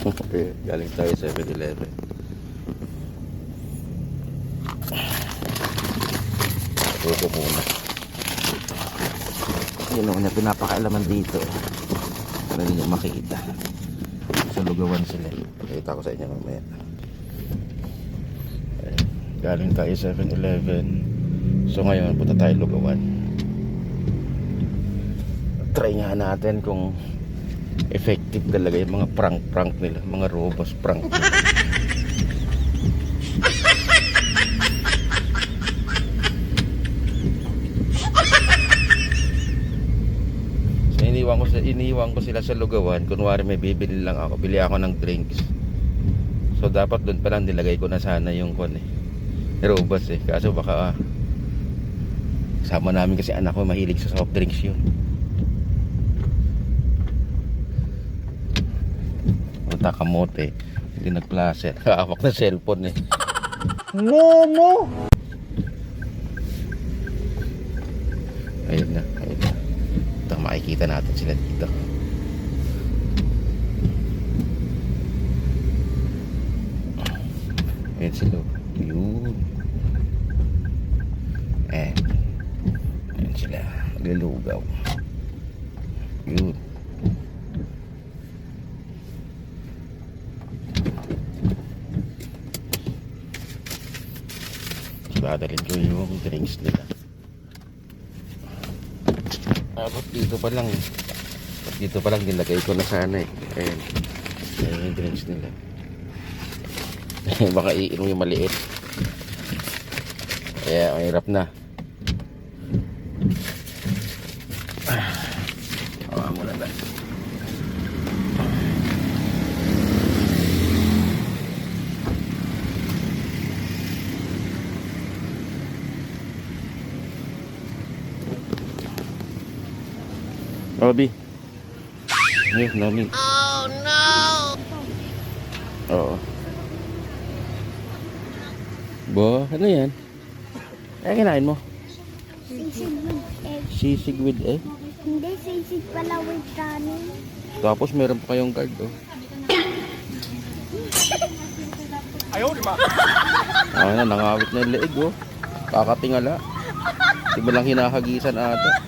Okay, galing tayo sa 7-Eleven. Ito muna. Yun ang na pinapakaalaman dito. Para ninyo makita. Sa lugawan sila. Pakita ko sa inyo mamaya. Galing tayo sa 7-Eleven. So ngayon, punta tayo lugawan. Try nga natin kung effective talaga yung mga prank nila, mga robos prank nila. So iniwan ko sila sa lugawan. Kunwari may bibili lang ako, bili ako ng drinks. So dapat doon pa lang nilagay ko na sana yung robos kaso baka sama namin kasi anak ko mahilig sa soft drinks yun. Kamote, hindi nagplaser. Hawak na cellphone Momo! Ayun na. Ito, makikita natin sila dito. Ayun sila. Yun. Ayun sila. Naglulugaw. Yun. Dadalhin ko yung drinks nila. Tapos dito pa lang nilagay ko na sana Ayan yung drinks nila. Baka iinom yung maliit. Kaya ang hirap na. Muna na. Bobby. Ayun, namin. Oh no! Oo. Bo, ano yan? Ay, kinain mo? Sisig with egg. Sisig with egg? Hindi, sisig pala with kanin. Tapos meron pa kayong card, Ayaw, di ba? Ayun na, nangawit na yung leeg, Kakatingala. Di ba lang hinahagisan ata?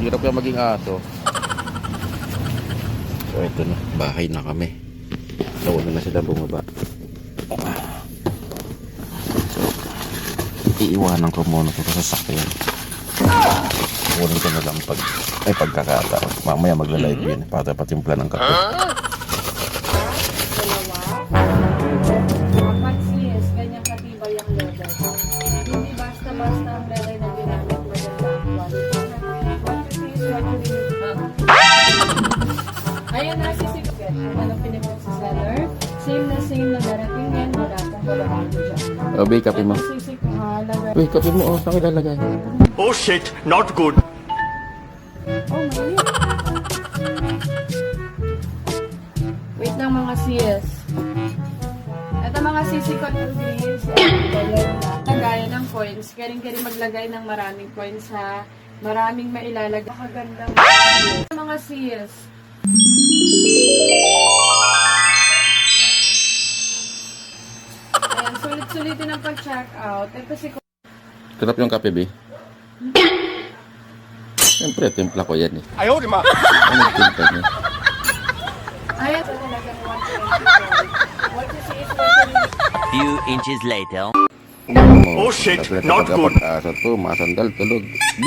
Hirap yung maging aso. So ito na, bahay na kami. Nauna na sila bumaba. So iiwanan ko muna ito sa sasakyan. Kunin ko na lang pagkakataon. Mamaya magla-live yun para patimpla ng kape. Dapat sis, ganyan katibay ang leather. Hindi basta-basta ang leather na ginamit mo dyan lang quality. Ayun na si Sigat. Ano pinipot sa seller? Same na darating yan. Wala pong babago dyan. Obi, kape mo. Sisig kung halaga. Uy, kape mo. Saan ilalagay? Oh shit, not good. Oh, mali. Wait lang mga sis. Ito mga sisi ko ingredients. Lagay ng coins. Karing-karing maglagay ng maraming coins ha. Maraming mailalagay. Makagandang mga sis. Ayan, sulit-sulitin ang pag-check out. Ito si Sarap yung kape, B. Siyempre, timpla ko yan Ayaw, di ba? Ano timpla niya? Ayan, ito talagang 124. What you see is 124. Few inches later. Oh shit, not good. Pag-asa to, masandal, tulog. B.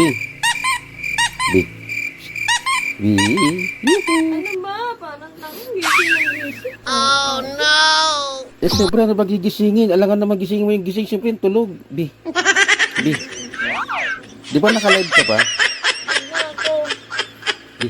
Ano ba? Parang nangingising. Oh no! Siyempre, ano ba gigisingin? Alangan na magisingin mo yung gising. Siyempre, yung tulog. B. Di ba naka-live ka pa? B.